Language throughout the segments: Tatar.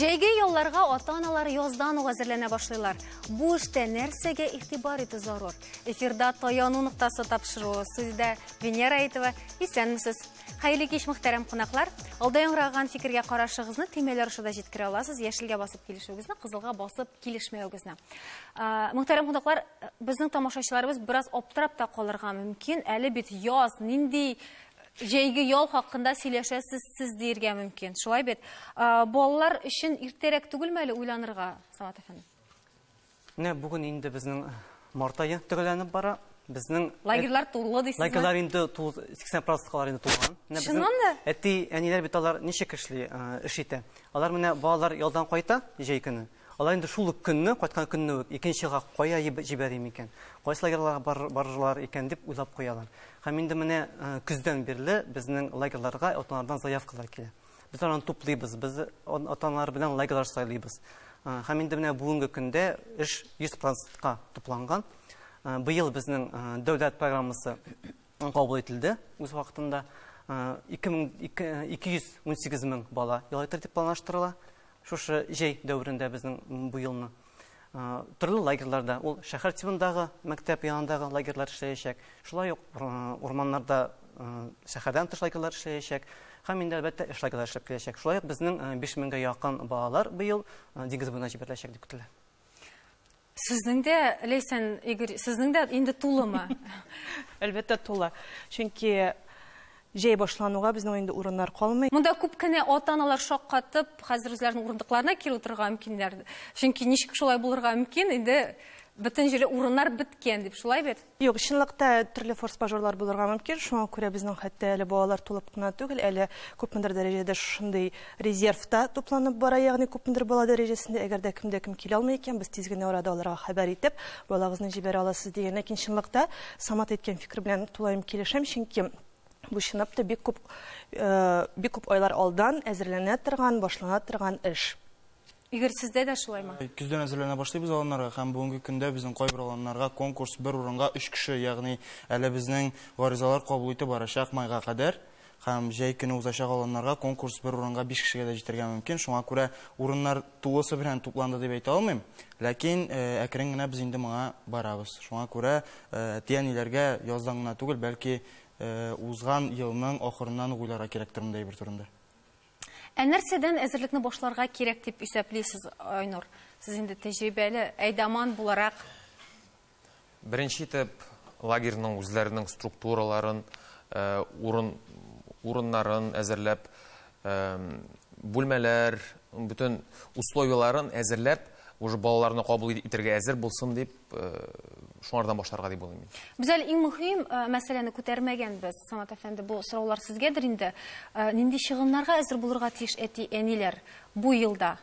Җәйге ялларга ата-аналар яздан ук әзерләнә башлыйлар. Бу эштә нәрсәгә игътибар итү зарур? Эфирда таяну ноктасы тапшыру. Сездә Венера Әйтова, исәнмесез? Хәерле кич, мөхтәрәм кунаклар. Алда яңгыраган фикергә карашыгызны тимәләр ушыда җиткерә аласыз. Яшелгә басып килешүегезне, кызылга басып килешмәүегезне. Мөхтәрәм кунаклар, безнең тамашачыларыбыз бераз аптырап та калырга мөмкин. Әле бит яз, нинди җәйге ял хакында сөйләшәсез диергә мөмкин. Шулай бит, балалар өчен иртәрәк түгелме әле уйланырга, Самат әфәнде? Бүген инде безнең март айы төгәлләнеп бара. Безнең лагерьлар тулы дисезме? Лагерьлар инде 80%-лар инде тулган. Чыннан да? Әти, әниләр бит алар ничек эш итә? Алар менә балалар ялдан кайта җәй көне. Алар инде шул көнне, кайткан көнне үк икенче елга кая җибәрим икән? Кайсы лагерьларга барырлар икән дип уйлап куялар. Һәм инде менә көздән бирле безнең лагерьларга ата-аналардан заявкалар килә. Без аларны туплыйбыз, без ата-аналар белән лагерьлар сайлыйбыз. Һәм инде менә бүгенге көндә эш 100%-ка тупланган. Быел безнең дәүләт программасы кабул ителде. Үз вакытында 218 мең бала ял итәр дип планлаштырыла. Шушы җәй дәврендә безнең бу елны төрле лагерьларда, ул шәһәр тибындагы мәктәп янындагы лагерьлар эшләячәк. Шулай ук урманнарда шәһәрдән тыш лагерьлар эшләячәк. Һәм инде әлбәттә эш лагерьлар эшләп киләчәк. Шулай ук безнең 5000-гә якын балалар быел диңгез буена җибәреләчәк дип көтелә. Сезнең дә, Ләйсән Игорь, сезнең дә инде тулымы? Әлбәттә тула. Чөнки җәй башлануга безнең инде урыннар калмый. Монда күп кенә ата-аналар шаккатып, хәзер үзләренең урындыкларына кире утырырга мөмкиннәр. Чөнки ничек шулай булырга мөмкин? Инде бөтен җире урыннар беткән дип, шулай бит? Юк, чынлыкта төрле форс-мажорлар булырга мөмкин. Шуңа күрә безнең хәтта әле балалар тулып кына түгел, әле күпмедер дәрәҗәдә шундый резервта тупланып бара, ягъни күпмедер бала дәрәҗәсендә, әгәр дә кем килә алмый икән, без тиз генә арада аларга хәбәр итеп, балагызны җибәрә аласыз дигән. Ләкин чынлыкта Самат әйткән фикер белән тулаем килешәм, чөнки бу чынлапта бик күп айлар алдан әзерләнә торган, башлана торган эш. Игорь, сездә дә шулаймы? Көздән әзерләнә башлыйбыз аланнарга һәм бүгенге көндә безнең кайбер аланнарга конкурс бер урынга 3 кеше, ягъни әле безнең гаризалар кабул итеп барачак майга кадәр һәм җәй көне узачак аланнарга конкурс бер урынга 5 кешегә дә җитәргә мөмкин. Шуңа күрә урыннар тулысы белән тупланды дип әйтә алмыйм. Ләкин әкрен генә без инде моңа барабыз. Шуңа күрә әти-әниләргә яздан гына түгел, бәлки узган елның ахырыннан уйларга кирәктер мондай бер турында. Нәрсәдән әзерлекне башларга кирәк дип исәплисез, Айнур? Сез инде тәҗрибәле, әйдәман буларак. Беренче итеп, лагерьнең үзләренең структураларын, урыннарын әзерләп, бүлмәләр, бөтен условияларын әзерләп, уже балаларны кабул итәргә әзер булсын дип, шуңардан башларга дип уйлыйм. Без әле иң мөһим мәсьәләне күтәрмәгәнбез. Самат әфәнде, бу сораулар сезгәдер инде. Нинди чыгымнарга әзер булырга тиеш әти-әниләр бу елда?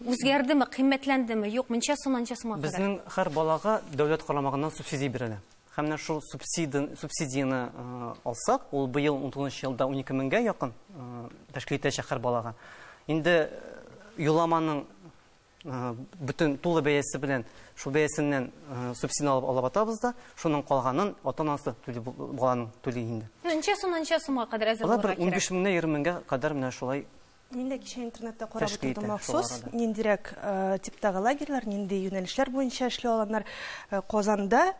Үзгәрдеме, кыйммәтләндеме, юк, ничә сумга кадәр? Безнең һәр балага дәүләт карамагыннан субсидия бирелә. Һәм менә шул субсидияны алсак, ул быел 19 елда 12 меңгә якын тәшкил итәчәк һәр балага. Инде юламаның бөтен тулы бәясе белән шул бәясеннән субсидия алып атабыз да, шуның калганын ата-анасы баланың түли инде. Ничә сумга кадәр әзер булырга кирәк? 15 меңнән 20 меңгә кадәр менә шулай. Мин дә кичә интернетта карап утырдым махсус, ниндирәк типтагы лагерьлар, нинди юнәлешләр буенча эшли алганнар. Казанда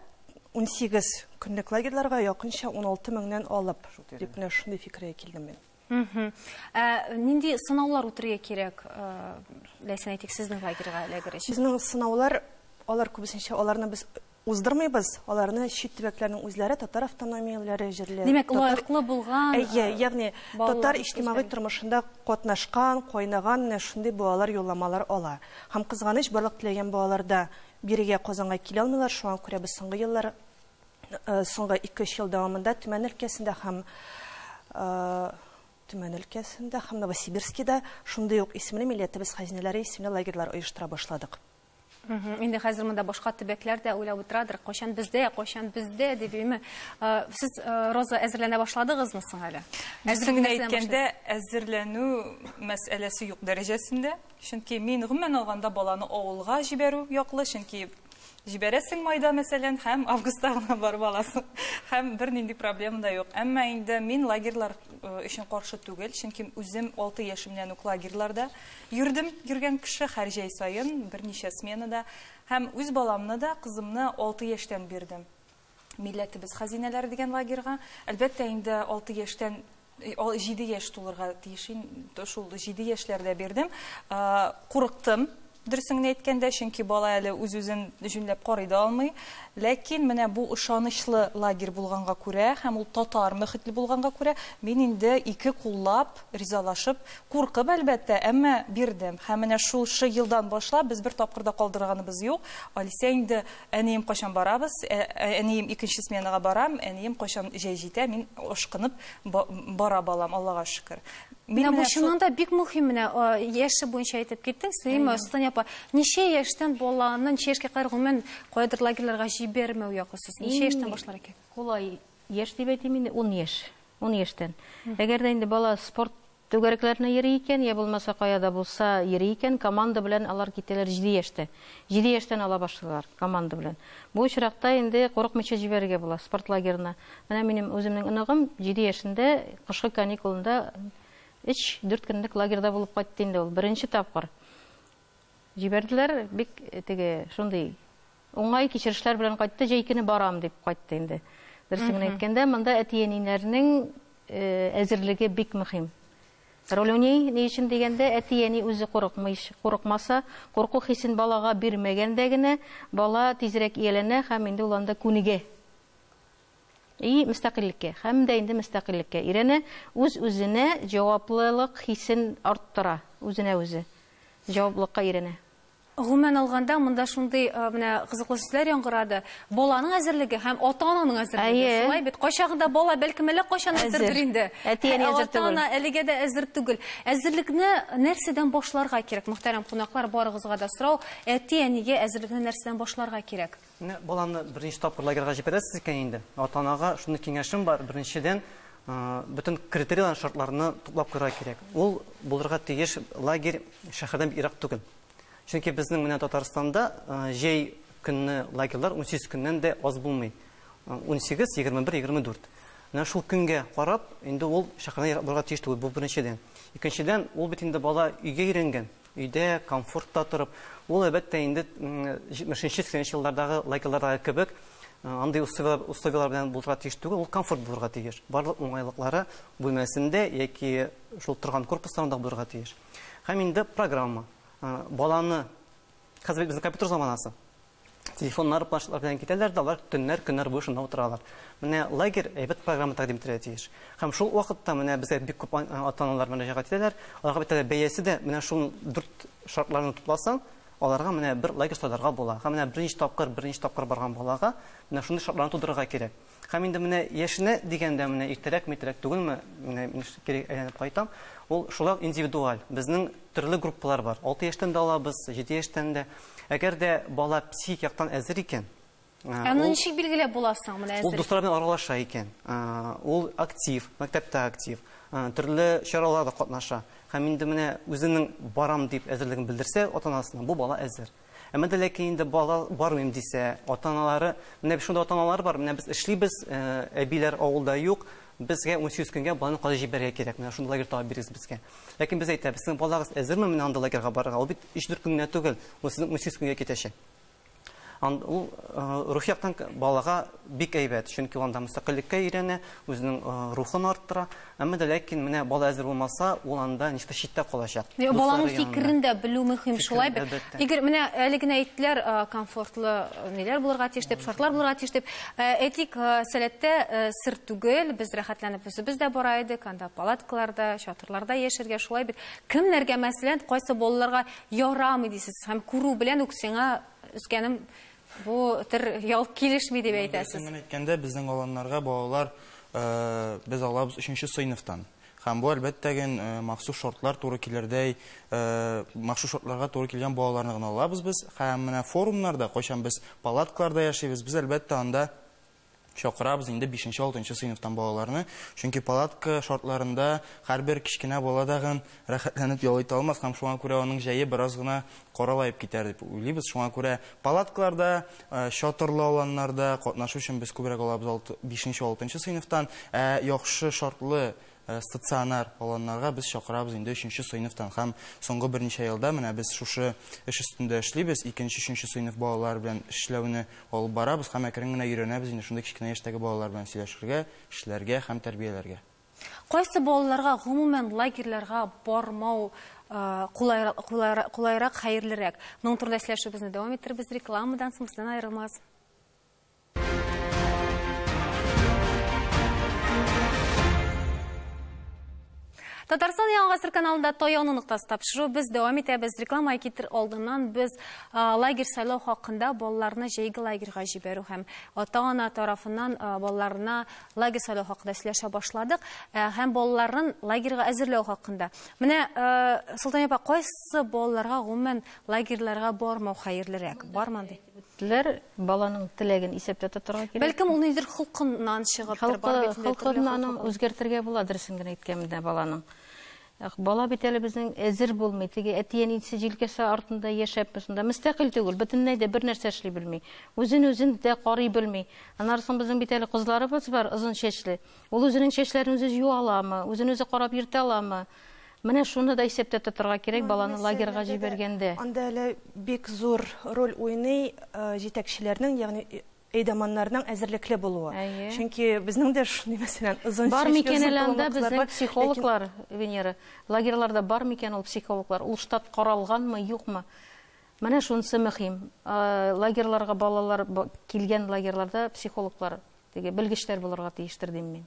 18 көнлек лагерьларга якынча 16 меңнән алып, дип менә шундый фикергә килдем мин. Нинди сынаулар үтәргә кирәк? Ләйсән әйтик, сезнең лагерьга эләгереш. Безнең сынаулар, алар күбесенчә аларны без уздырмыйбыз, аларны чит төбәкләрнең үзләре, татар автономияләре җирләре. Димәк, лаеклы булган. Ягъни татар иҗтимагый тормышында катнашкан, кайнаган шундый балалар юлламалар ала. Һәм кызганыч, барлык теләгән балаларда бирегә Казанга килә алмыйлар. Шуңа күрә без соңгы еллар, соңгы 2 ел дәвамында Төмән өлкәсендә һәм Новосибирскида шундый ук исемле милләтебез хәзинәләре исемле лагерьлар оештыра башладык. Инде хәзер монда башка төбәкләр дә уйлап утырадыр, кайчан бездә дип әйме. Сез, Роза, әзерләнә башладыгызмы соң әле? Әзерләнә әйткәндә, әзерләнү мәсьәләсе юк дәрәҗәсендә. Чөнки мин гомумән алганда баланы авылга җибәрү яклы, чөнки Җибәрәсең майда мәсәлән, һәм августта гына барып аласың. Һәм бер нинди проблема да юк. Әмма инде мин лагерьлар өчен каршы түгел, чөнки үзем 6 яшемнән үк лагерьларда йөргән кеше һәр җәй саен берничә сменада, һәм үз баламны да, кызымны 6 яшьтән бирдем. Милләтебез хәзинәләре дигән лагерьга. Әлбәттә инде 6 яшьтән 7 яшь тулырга тиеш, шул 7 яшьләрдә бирдем. Курыктым. Дөресен әйткәндә, чөнки бала әле үз-үзен җүнләп карый да алмый. Ләкин менә бу ышанычлы лагерь булганга күрә, һәм ул татар мөхитле булганга күрә, мин инде ике куллап, ризалашып, куркып әлбәттә, әмма бирдем. Һәм менә шул елдан башлап без бер тапкырда калдырганыбыз юк. Алиса инде әнием качан барабыз, әнием икенче сменага барам, әнием качан җәй җитә, мин ашкынып бара балам, Аллага шөкер. Менә бу шунда бик мөһим, менә яше буенча әйтеп киттең, Сәлимә Остан апа. Ничә яшьтән баланы, ничә яшькә кадәр гомумән кайдыр лагерьларга җибәрмәү якысыз? Ничә яшьтән башлар икән? Колай яшь дип әйтим инде, 10 яшь. 10 яшьтән. Әгәр дә инде бала спорт түгәрәкләренә йөри икән, я булмаса каяда булса йөри икән, команда белән алар китәләр 7 яшьтә. 7 яшьтән ала башлыйлар команда белән. Бу очракта инде курыкмыйча җибәрергә була спорт лагерына. Менә минем үземнең ыныгым 7 яшендә кышкы каникулында 3-4 көнлек лагерьда булып кайтты инде ул. Беренче тапкыр. Җибәрделәр, бик теге шундый уңай кичерешләр белән кайтты, җәй көне барам дип кайтты инде. Дөресен әйткәндә, монда әти-әниләрнең әзерлеге бик мөһим. Роль уйный, ни өчен дигәндә, әти-әни үзе курыкмаса, курку хисен балага бирмәгәндә генә, бала тизрәк ияләнә һәм инде ул анда күнегә. Мөстәкыйлькә, һәм дә инде мөстәкыйлькә ирәнә, үз-үзенә җаваплылык хисен арттыра, үзенә үзе. Җаваплылыкка ирәнә. Гомумән алганда, монда шундый менә кызыклы сүзләр яңгырады. Баланың әзерлеге һәм ата-ананың әзерлеге. Шулай бит, кайчагында бала бәлки әллә кайчан әзердер инде. Әти-әни әзер түгел. Ата-ана әлегә дә әзер түгел. Әзерлекне нәрсәдән башларга кирәк? Мөхтәрәм кунаклар, барыгызга да сорау. Әти-әнигә әзерлекне нәрсәдән башларга кирәк? Баланы беренче тапкыр лагерьга җибәрәсез икән инде. Ата-анага шундый киңәшем бар. Беренчедән, bütün критерийлар шартларны туплап карарга кирәк. Ул булырга тиеш лагерь шәһәрдән бик ерак түгел. Чөнки безнең менә Татарстанда җәй көнне лагерьлар 18 көннән дә аз булмый. 18, 21, 24. Менә шул көнгә карап, инде ул шәһәрдән булырга тиеш түгел. Бу беренчедән. Икенчедән, ул бит инде бала өйгә өйрәнгән. Өйдә комфортта торып, ул әлбәттә инде 70-80 еллардагы лагерьларда кебек андый условиялар белән булырга тиеш түгел, ул комфорт булырга тиеш. Барлык уңайлыклары бүлмәсендә яки шул торган корпусларында булырга тиеш. Һәм инде программа. Баланы, хәзер безнең компьютер заманасы. Телефоннар, планшетлар белән китәләр дә, алар төннәр, көннәр буе шунда утыралар. Менә лагерь әйбәт программа тәкъдим итәргә тиеш. Һәм шул вакытта менә безгә бик күп ата-аналар мөрәҗәгать итәләр. Аларга бит бәясе дә менә шул 4 шартларны тупласаң, аларга менә бер лагерь сайларга була. Һәм менә беренче тапкыр барган балага менә шундый шартларны тудырырга кирәк. Һәм инде менә яшенә дигәндә менә иртәрәк түгелме, менә мин кирәк әйләнеп кайтам. Ул шулай индивидуаль. Безнең төрле группалар бар. 6 яшьтән дә алабыз, 7 яшьтән дә. Әгәр дә бала психик яктан әзер икән, аны ничек билгеләп буласың менә әзер? Ул дуслар белән аралаша икән. Ул актив, мәктәптә актив, төрле чараларда катнаша. Һәм инде менә үзенең барам дип әзерлеген белдерсә ата-анасына, бу бала әзер. Әмма дә ләкин инде бала бармыйм дисә, ата-аналары, менә шунда ата-аналар бар, менә без эшлибез, әбиләр авылда юк, безгә 18 көнгә баланы кая җибәрергә кирәк. Менә шундый лагерь табып бирегез безгә. Ләкин без әйтәбез, сезнең балагыз әзерме менә анда лагерьга барырга? Ул бит 3-4 көнгә түгел, ул сезнең 18 көнгә китәчәк. Ул рух яктан балага бик әйбәт, чөнки ул анда мөстәкыйльккә өйрәнә, үзенең рухын арттыра. Әмма дә ләкин менә бала әзер булмаса, ул анда ничек читтә калачак. Баланың фикерен дә белү мөһим, шулай бит. Егер менә әле генә әйттеләр, комфортлы ниләр булырга тиеш дип, шартлар булырга тиеш дип. Әйтик, сәләттә сыр түгел, без рәхәтләнеп үзебез дә бара идек, анда палаткаларда, чатырларда яшәргә, шулай бит. Кемнәргә мәсәлән, кайсы балаларга ярамый дисез, һәм күрү белән үк сиңа үскәнем бу төр ял килешми дип әйтәсез. Мен әйткәндә, безнең аланнарга балалар без алабыз 3нче сыйныфтан. Һәм бу әлбәттә махсус шартлар туры килердәй, махсус шартларга туры килгән балаларны гына алабыз без. Һәм менә форумнарда, кайчан без палаткаларда яшибез, без әлбәттә анда чакырабыз инде 5-6 сыйныфтан балаларны. Чөнки палатка шартларында һәрбер кичкенә бала дагын рәхәтләнеп ял итә алмас, һәм шуңа күрә аның җәе бераз гына каралайып китәр дип уйлыйбыз. Шуңа күрә палаткаларда, шатырлы аланнарда катнашу өчен без күбрәк алабыз 5-6 сыйныфтан, яхшы шартлы стационар аланнарга без чакырабыз инде 3-нче сыйныфтан. Һәм соңгы берничә елда менә без шушы эш өстендә эшлибез. 2-3-нче сыйныф балалар белән эшләүне алып барабыз һәм әкрен генә өйрәнәбез инде шундый кичкенә яшьтәге балалар белән сөйләшергә, эшләргә һәм тәрбияләргә. Кайсы балаларга гомумән лагерьләргә бармау кулайрак, хәерлерәк? Моның турында сөйләшүбезне дәвам иттербез, рекламадан соң бездән аерылмас. Татарстан Яңа Гасыр каналында Таяну нуктасы тапшыру. Без дәвам итәбез. Реклама китер алдыннан без лагерь сайлау хакында балаларны җәйге лагерьга җибәрү һәм ата-ана тарафыннан балаларына лагерь сайлау хакында сөйләшә башладык. Һәм балаларның лагерьга әзерләү хакында. Менә Солтан апа, кайсы балаларга гомумән лагерьләргә бармау хәерлерәк? Бармы ди? Баланың теләген исәптә тотарга кирәк. Бәлкем ул нидер холкыннан чыгып Холкыннан үзгәртергә була, дөресен генә әйткәндә баланың. Бала бит әле безнең әзер булмый, теге әтиәнисе җилкәсе артында яшәп, шунда мөстәкыйль түгел, бөтенләй дә бер нәрсә эшли белми. Үзен дә карый белми. Анарсын безнең бит әле кызларыбыз бар, озын чәчле. Ул үзенең чәчләрен үзе юа аламы, үзен карап йөртә аламы? Менә шуны да исәптә тотарга кирәк баланы лагерьга җибәргәндә. Анда әле бик зур роль уйный җитәкчеләрнең, ягъни әйдәманнарның әзерлекле булуы. Чөнки безнең дә шундый мәсәлән озын бар микән әлендә безнең психологлар, Венера, лагерьларда бар микән ул психологлар? Ул штат каралганмы, юкмы? Менә шунысы мөһим. Лагерьларга балалар килгән лагерьларда психологлар, теге белгечләр булырга тиештер дим мин.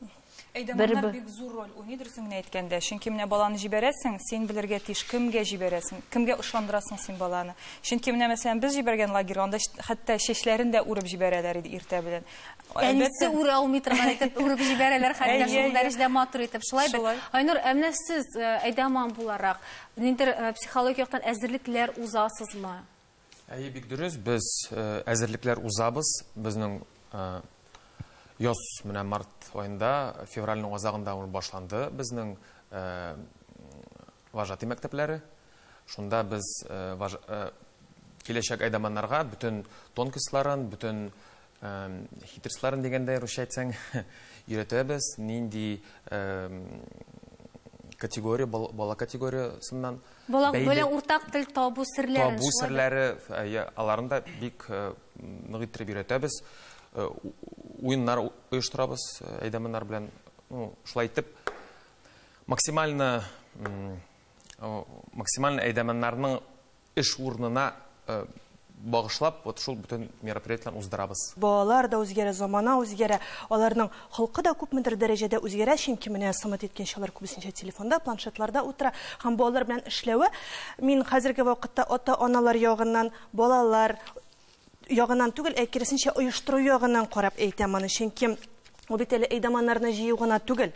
Әйдәманнар бик зур роль уйныйдыр сеңне әйткәндә. Чөнки менә баланы җибәрәсең, син белергә тиеш кемгә җибәрәсең, кемгә ышандырасың син баланы. Чөнки менә мәсәлән без җибәргән лагерьга анда хәтта чәчләрен дә урып җибәрәләр иде иртә белән. Әлбәттә үре алмый торган итеп урып җибәрәләр, хәтта шул дәрәҗәдә матур итеп. Шулай бит. Айнур, әмма сез әйдәман буларак, нидер психологик яктан әзерлекләр узасызмы? Бик дөрес, без әзерлекләр узабыз. Безнең яз менә март айында, февральның азагында ул башланды безнең вожатый мәктәпләре. Шунда без киләчәк әйдәманнарга бүтән тонкостларын, бүтән хитрсларын дигәндә русча әйтсәң өйрәтәбез. Нинди категория, бала категориясыннан белән уртак тел табу серләрен. Табу серләре, аларында бик нык итеп өйрәтәбез. Уеннар оештырабыз әйдәманнар белән, шулай итеп максимально әйдәманнарның эш урынына багышлап, вот шул бүтән мероприятиеләрне уздырабыз. Балалар да үзгәрә, замана үзгәрә, аларның холкы да күпмедер дәрәҗәдә үзгәрә, чөнки менә Самат әйткәнчә алар күбесенчә телефонда, планшетларда утыра, һәм балалар белән эшләве, мин хәзерге вакытта ата-аналар ягыннан, балалар ягыннан түгел, киресенчә оештыру ягыннан карап әйтәм аны, чөнки ул бит әле әйдәманнарны җыю гына түгел.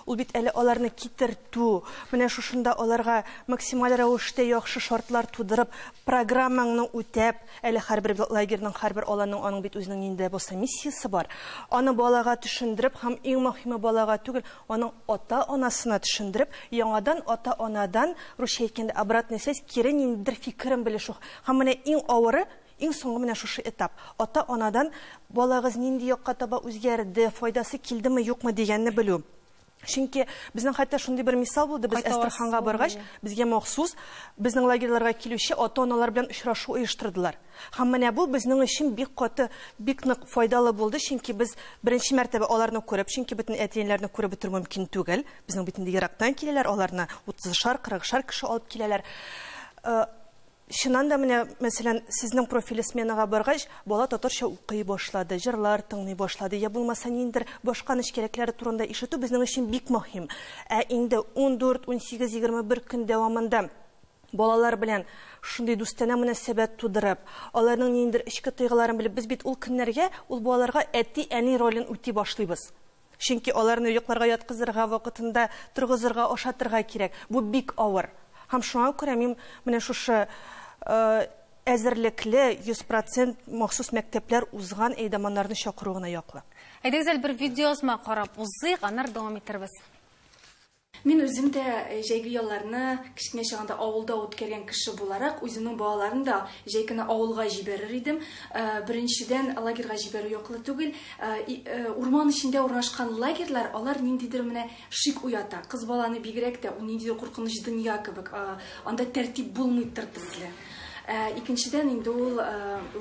Ул бит әле аларны китертү, менә шушында аларга максималь рәвештә яхшы шартлар тудырып, программаңны үтәп, әле һәрбер лагерьнең һәрбер аланның аның бит үзенең инде булса миссиясе бар. Аны балага төшендереп, һәм иң мөһиме балага түгел, аның ата-анасына төшендереп, яңадан ата-анадан русча әйткәндә обратная связь, кире ниндидер фикерен белешү. Һәм менә иң авыры, иң соңгы менә шушы этап. Ата-анадан балагыз нинди якка таба үзгәрде, файдасы килдеме, юкмы дигәнне белү. Чөнки безнең хәтта шундый бер мисал булды, без Әстерханга баргач, безгә махсус безнең лагерьларга килүче ата-аналар белән очрашу оештырдылар. Һәм менә бу безнең өчен бик каты, бик нык файдалы булды, чөнки без беренче мәртәбә аларны күреп, чөнки бөтен әтиәннәрне күреп бетерү мөмкин түгел. Безнең бит инде ерактан киләләр, аларны 30-шар, 40-шар кеше алып киләләр. Шуннан да менә, мәсәлән, сезнең профиль сменага баргач, бала татарча укый башлады, җырлар тыңлый башлады, я булмаса ниндер башка нечкәрәкләре турында ишетү безнең өчен бик мөһим. Инде 14, 18, 21 көн дәвамында балалар белән шундый дустана мөнәсәбәт тудырып, аларның ниндер ичке тойгыларын белеп, без бит ул көннәргә, ул балаларга әти-әни ролен үти башлыйбыз. Чөнки аларны йокларга яткызырга, вакытында торгызырга, ашатырга кирәк. Бу бик авыр. Һәм шуңа күрә мин менә шушы әзерлекле 100% махсус мәктәпләр узган әйдәманнарны чакыруына яклы. Әйдәгезәл бер видеосма карап узыйк, аннар дәвам итәрбез. Мен өзім де жәйгі ялларны кішкене шағанда ауылда өткерген кіші боларақ, өзімнің балаларын да жәйкіні ауылға жіберір едім. Біріншіден лагерға жіберу yoqlı түгіл. Урман ішінде орнашқан лагерлар, алар нендейдір міне шик уята. Қыз баланы бигерек те, ол нендейдір қорқыныш дүния кебек. Анда тәртип болмайдыр бізде. Икенчеден инде ул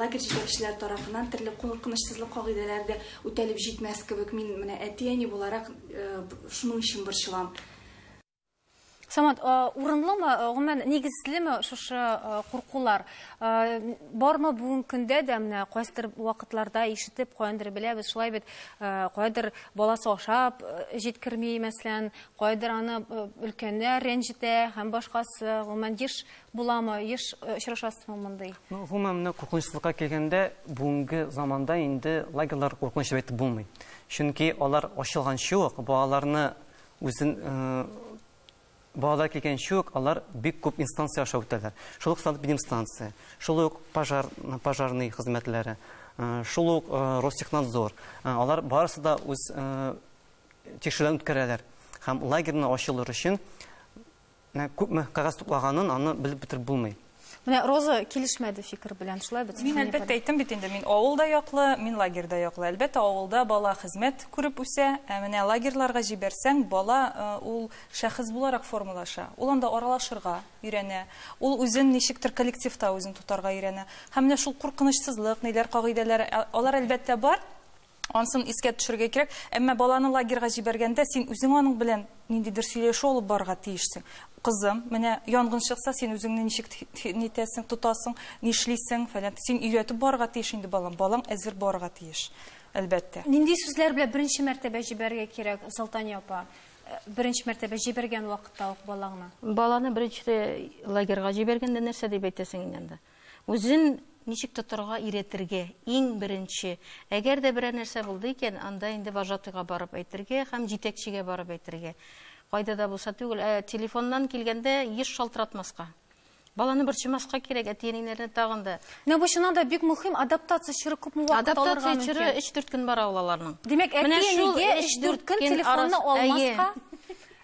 лагерь җитәкчеләре тарафыннан төрле куркынычсызлык кагыйдәләрдә үтәлеп җитмәс кебек мин менә әти-әни буларак шуның өчен борчылам. Самат, урынлымы, гомумән нигезлеме шушы куркулар? Бармы бүгенге көндә дә менә кайсыдыр вакытларда ишетеп куяндыр беләбез, шулай бит кайдыр баласы ашап җиткерми, мәсәлән, кайдыр аны өлкәннәр рәнҗетә һәм башкасы, гомумән еш буламы, еш очрашасызмы мондай? Гомумән менә куркынычсызлыкка килгәндә, бүгенге заманда инде лагерьлар куркыныч дип әйтеп булмый. Чөнки алар ачылганчы ук балаларны үзен Балалар келген шук, алар бик күп инстанция аша үтәләр. Шул ук санэпидемстанция, шул ук пожарный хезмәтләре, шул ук Ростехнадзор. Алар барысы да үз тикшерүдән үткәрәләр. Һәм лагерьне ачылыр өчен күпме кагаз туплаганын аны белеп бетереп булмый. Менә Роза килешмәде фикер белән, шулай бит. Мин әлбәттә әйттем бит инде, мин авылда яклы, мин лагерьда яклы. Әлбәттә авылда бала хезмәт күреп үсә, менә лагерьларга җибәрсәң, бала ул шәхес буларак формалаша. Ул анда аралашырга өйрәнә. Ул үзен ничектер коллективта үзен тутарга өйрәнә. Һәм менә шул куркынычсызлык, ниләр кагыйдәләре, алар әлбәттә бар. Ансын искә төшергә кирәк. Әмма баланы лагерьга җибәргәндә син үзең аның белән ниндидер сөйләшү алып барырга тиешсең. Кызым, менә янгын чыкса, син үзеңне ничек нитәсең, тутасың, нишлисең, фәлән. Син өйрәтеп барырга тиеш инде балам. Балаң әзер барырга тиеш. Әлбәттә. Нинди сүзләр белән беренче мәртәбә җибәргә кирәк, Салтания апа? Беренче мәртәбә җибәргән вакытта ук балаңны. Баланы беренче лагерьга җибәргәндә нәрсә дип әйтәсең инде? Үзен ничек тотарга иретергә, иң беренче. Әгәр дә берәр нәрсә булды икән, анда инде вожатыйга барып әйтергә һәм җитәкчегә барып әйтергә. Кайда да булса түгел, телефоннан килгәндә еш шалтыратмаска. Баланы борчымаска кирәк, әти-әниләрне тагында. Менә бу чыннан да бик мөһим, адаптация чоры күпме вакыт алырга мөмкин. Адаптация чоры 3-4 көн бара алаларның. Димәк, әти-әнигә 3-4 көн телефонны алмаска,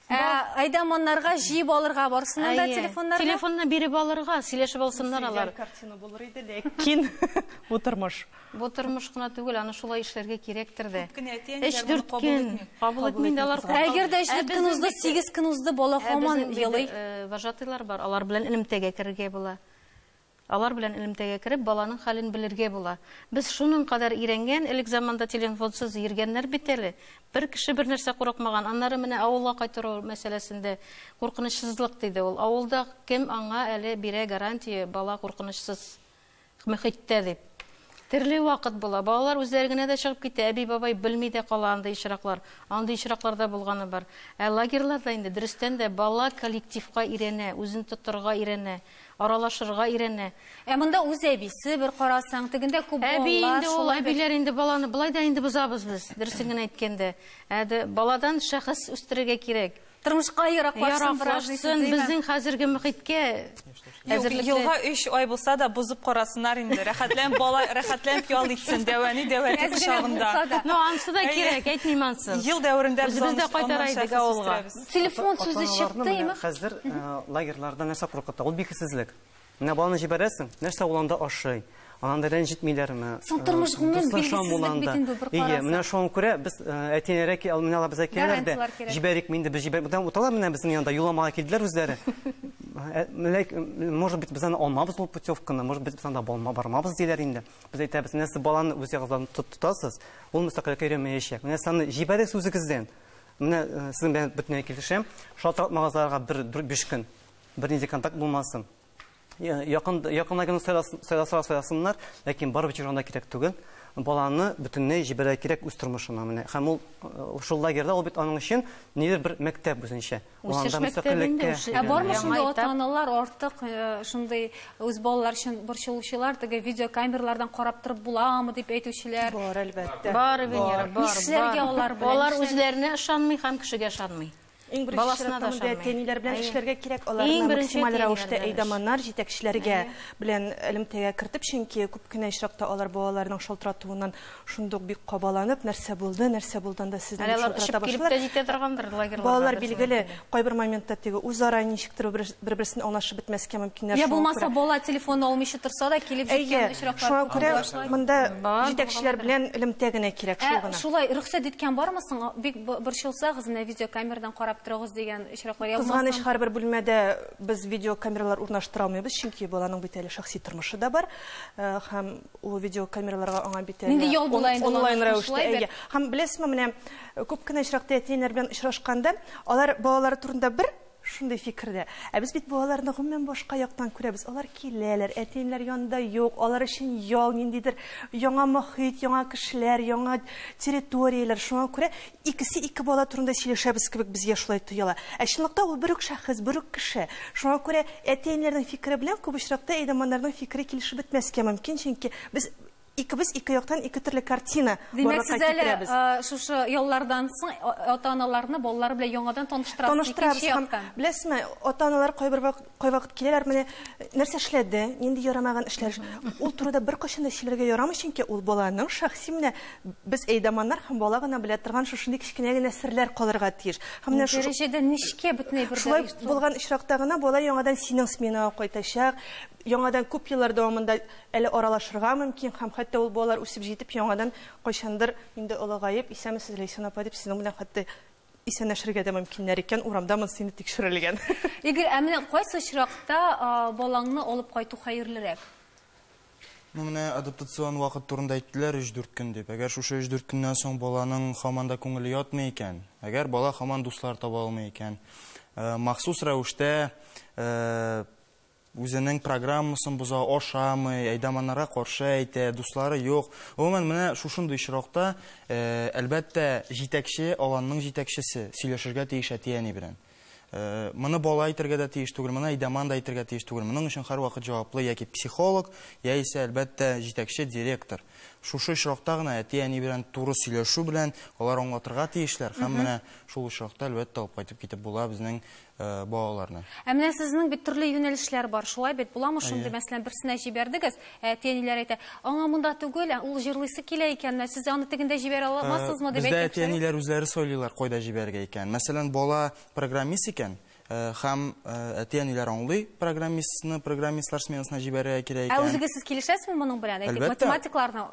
айдаманнарга җыеп алырга барсыннан да телефоннарны. Телефонны биреп алырга, сөйләшеп алсыннар алар. Картина булыр иде, ләкин бу тормыш. Бу тормыш кына түгел, аны шулай эшләргә кирәктер дә. 3-4 көн кабул итмәйдә алар. Әгәр дә 3 көн узды, 8 көн узды, бала һаман елый. Вожатыйлар бар, алар белән элемтәгә керергә була. Алар белән элемтәгә кереп, баланың хәлен белергә була. Без шуның кадәр ирәнгән, элек заманда телефонсыз йөргәннәр бит әле. Бер кеше бер нәрсә курыкмаган. Аннары менә авылга кайтыру мәсьәләсендә куркынычсызлык диде ул. Авылда кем аңа әле бирә гарантия бала куркынычсыз мөхиттә дип. Төрле вакыт була. Балалар үзләре генә дә чыгып китә. Әби бабай белми дә кала анда ишраклар. Анда ишракларда булганы бар. Лагерьларда инде дөрестән дә бала коллективка иренә, үзен тотырга иренә, аралашырга иренә. Монда үз әбисе бер карасаң, тегендә күп балалар. Әби инде ул әбиләр инде баланы былай да инде бозабыз без. Дөресен генә әйткәндә. Баладан шәхес үстерергә кирәк. Тормышка яраклашсын, безнең хәзерге мөхиткә Елга 3 ай булса да бузып карасыннар инде. Рәхәтләнеп бала, рәхәтләнеп ял итсен, дәвани кушагында. Ну, ансы да кирәк, әйтмим ансы. Ел дәврендә без дә кайтара идек авылга. Телефон сүзе чыктымы? Хәзер лагерьларда нәрсә куркыта? Ул биксезлек. Менә баланы җибәрәсең, нәрсә ул анда ашый? Анда рәнҗетмиләрме? Тормыш гомумән билгесезлек бит инде бер карасаң. Менә шуңа күрә без әтиләргә менә алар безгә киләләр дә җибәрик инде без җибәр. Бүтән уталар менә безнең янда юламага килделәр үзләре. Может быть, без аны алмабыз ул путевканы, может быть, без анда бармабыз диләр инде. Без әйтәбез, менә сез баланы үз ягыздан тотасыз, ул мөстәкыйль өйрәнмәячәк. Менә саны җибәрегез үзегездән. Менә сезнең белән бөтенләй килешәм. Шалтыратмагызларга 5 көн бернинди контакт булмасын. Якынлаган сайласыннар, ләкин барып җиргәндә кирәк түгел. Баланы бөтенләй җибәрә кирәк үз тормышына. Менә һәм ул шул лагерьда ул бит аның өчен нидер бер мәктәп үзенчә. Анда мөстәкыйльккә. Бармы шунда ата-аналар артык шундый үз балалар өчен борчылучылар, теге видеокамералардан карап торып буламы дип әйтүчеләр. Бар, әлбәттә. Бар, Венера, бар. Нишләргә алар белән? Алар үзләренә ышанмый һәм кешегә ышанмый. Иң Баласына да беренче тәниләр белән Әйе. эшләргә кирәк, Иң аларны беренче максималь тәниләр рәвештә белән әйдәманнар, җитәкчеләргә белән элемтәгә кертеп, чөнки күп кенә очракта алар балаларның шалтыратуыннан шундук бик кабаланып, нәрсә булдан да сезне Әле алар шалтырата очып килеп башлар. тә җитә торгандыр лагерьларга. Балалар билгеле, кайбер моментта теге үзара ничектер бер-берсен аңлашып бетмәскә мөмкиннәр. Я булмаса бала телефон алмыйча торса да килеп җиткән очраклар шуңа күп күрә башлай. монда Бар, җитәкчеләр белән элемтә генә кирәк, шул гына. Шулай рөхсәт иткән бармысың? Бик борчылсагыз, менә видеокамерадан карап торыгыз дигән очраклар Кызганыч, һәрбер бүлмәдә без видеокамералар урнаштыра алмыйбыз, чөнки баланың бит әле шәхси тормышы да бар. Һәм ул видеокамераларга аңа бит әле Нинди ял була инде онлайн алар, рәвештә. шулай бит? әйе. Һәм беләсезме, менә күп кенә очракта әтиләр белән очрашканда, алар балалары турында бер шундый фикердә. Ә без бит балаларны гомумән башка яктан күрәбез. Алар киләләр, әтиләр янында юк, алар өчен ял, ниндидер яңа мөхит, яңа кешеләр, яңа территорияләр. Шуңа күрә икесе ике бала турында сөйләшәбез кебек безгә шулай тоела. Ә чынлыкта ул бер үк шәхес, бер үк кеше. Шуңа күрә әтиләрнең фикере белән күп очракта әйдәманнарның фикере килешеп бетмәскә мөмкин, чөнки без икебез ике яктан ике төрле картина Димәк, барырга сез әле китерәбез. шушы яллардан соң ата-аналарны балалары белән яңадан таныштырасыз. Таныштырабыз икенче һәм яктан. беләсезме, ата-аналар кайвакыт киләләр, менә нәрсә эшләде, нинди ярамаган эшләр. Ул турыда беркайчан да сөйләргә ярамый, чөнки ул баланың шәхси менә без әйдәманнар һәм бала гына белә торган шушындый кечкенә генә серләр калырга тиеш. Һәм менә шу Дәрәҗәдә ничкә бөтенләй бер шулай булган очракта гына бала яңадан синең сменага кайтачак, яңадан күп еллар дәвамында әле аралашырга мөмкин, һәм хәтта ул балалар үсеп җитеп яңадан кайчандыр инде олыгаеп, исәмсез Ләйсән апа дип сезнең белән хәтта исәнләшергә дә мөмкиннәр икән, урамда монысы инде тикшерелгән. Игорь, ә менә кайсы очракта балаңны алып кайту хәерлерәк? Менә адаптацион вакыт турында әйттеләр 3-4 көн дип. Әгәр шушы 3-4 көннән соң баланың һаман да күңеле ятмый икән, әгәр бала һаман дуслар таба алмый икән, махсус рәвештә үзенең программасын боза, ашамый, әйдәманнарга каршы әйтә, дуслары юк. Гомумән менә шушындый очракта әлбәттә җитәкче, аланның җитәкчесе сөйләшергә тиеш әти-әни белән. Моны бала әйтергә дә тиеш түгел, моны әйдәман да әйтергә тиеш түгел. Моның өчен һәрвакыт җаваплы яки психолог, яисә әлбәттә җитәкче директор. Шушы очракта гына әти-әни белән туры сөйләшү белән алар аңлатырга тиешләр. Һәм менә шул очракта әлбәттә алып кайтып китеп була безнең балаларны. Ә менә сезнең бит төрле юнәлешләр бар. Шулай бит буламы шундый, мәсәлән, берсенә җибәрдегез, әти-әниләр әйтә, аңа монда түгел, ул җырлыйсы килә икән, сез аны тегендә җибәрә алмассызмы дип Бездә әйтә. әти-әниләр үзләре сөйлиләр кайда җибәргә икән. Мәсәлән, бала программист икән, һәм әти-әниләр аңлый, программистлар сменасына җибәрергә кирәк Ә икән. үзегез сез килешәсезме моның белән? Әлбәттә. Математикларны,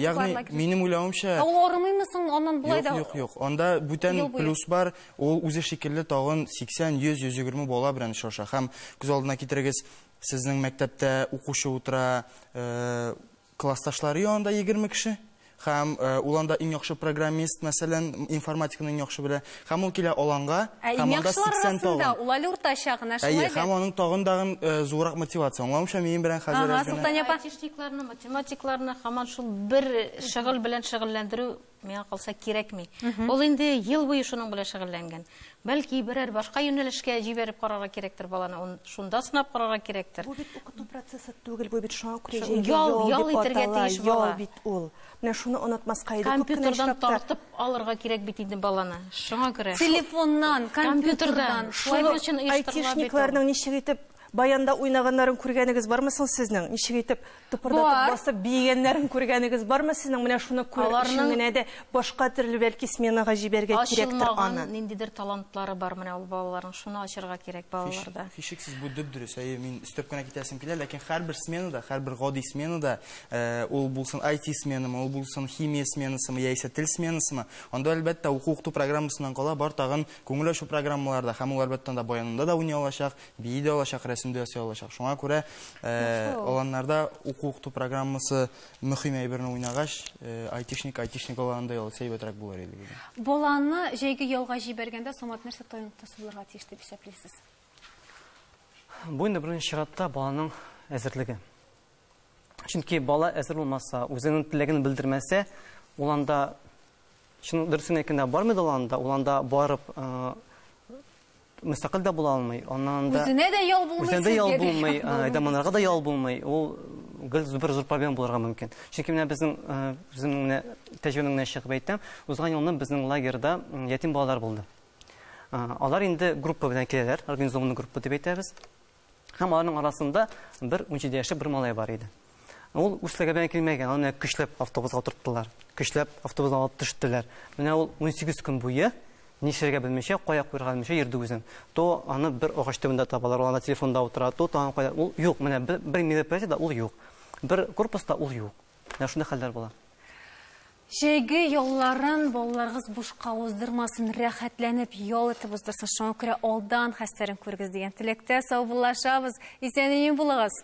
Ягъни минем уйлавымча, Ул арымыймы соң аннан булай да? Юк. Анда бүтән Ел буе. плюс бар. Ул үзе шикелле тагын 80, 100, 120 бала белән очраша. Һәм күз алдына китерегез, сезнең мәктәптә укучы утыра, классташлары янында 20 кеше. Һәм ул анда иң яхшы программист, мәсәлән, информатиканы иң яхшы белә. Һәм ул килә аланга, һәм анда 80 тагын. Ул әле уртача гына шулай. Һәм аның тагын зуррак мотивация. Аңламыйча мин белән хәзер Ага, Султан апа. Айтишникларны, математикларны һаман шул бер шөгыль белән шөгыльләндерү миңа калса кирәкми. Ул инде ел буе шуның белән шөгыльләнгән. Бәлки берәр башка юнәлешкә җибәреп карарга кирәктер баланы, шунда сынап карарга кирәктер. Бу бит укыту процессы түгел, бу бит шуңа күрә Ял итәргә тиеш бала. Ял бит ул. Менә шуны онытмаска иде. Компьютердан тартып алырга кирәк бит инде баланы. Шуңа күрә. Телефоннан, компьютердан. Шулай өчен оештырыла бит. Айтишникларның ничек итеп баянда уйнаганнарын күргәнегез бармы соң сезнең? Ничек итеп тыпырдатып басып биегәннәрен күргәнегез бармы сезнең? Менә шуны күрү өчен генә дә башка төрле бәлки сменага җибәргә кирәктер аны. Ниндидер талантлары бар менә ул балаларның, шуны ачырга кирәк балаларда. Һичшиксез бу дөрес. Мин өстәп кенә китәсем килә, ләкин һәрбер сменада, һәрбер гади сменада, ул булсын IT сменамы, ул булсын химия сменасымы, яисә тел сменасымы, анда әлбәттә укыту программасыннан кала бар тагын күңел ачу программаларда, һәм ул әлбәттә да баянында да уйный алачак, бии дә алачак, рәсемдә ясый алачак. Шуңа күрә аланнарда укыту программасы мөһим әйберне уйнагач, айтишник алганда сәйбәтрәк булыр иде. Баланы җәйге ялга җибәргәндә Самат нәрсә таяныктасы булырга тиеш дип исәплисез? Бу инде беренче чиратта баланың әзерлеге. Чөнки бала әзер булмаса, үзенең теләген белдермәсә, ул анда шуның дөресен әйткәндә бармы анда, ул анда барып мөстәкыйль дә була алмый. Аннан да Үзенә дә ял булмый. Үзенә дә ял булмый, әйдәманнарга да ял булмый. Ул бер зур проблема булырга мөмкин. Чөнки менә безнең тәҗрибәнең чыгып әйтәм, узган елны безнең лагерьда ятим балалар булды. Алар инде группа белән киләләр, организованный группа дип әйтәбез. Һәм аларның арасында бер 17 яшьлек бер малай бар иде. Ул үслеге белән килмәгән, аны көчләп автобуска утырттылар. Көчләп автобустан алып төштеләр. Менә ул 18 көн буе нишләргә белмичә, кая куярга белмичә йөрде үзен. То аны бер агач төбендә табалар, ул аны телефонда утыра, то аны кая. Ул юк, менә бер мероприятиедә ул юк. Бер корпуста ул юк. Менә шундый хәлләр була. Җәйге ялларын балаларыгыз бушка уздырмасын, рәхәтләнеп ял итеп уздырсын. Шуңа күрә алдан хәстәрен күрегез дигән теләктә сау булашабыз. Исән-имин булыгыз.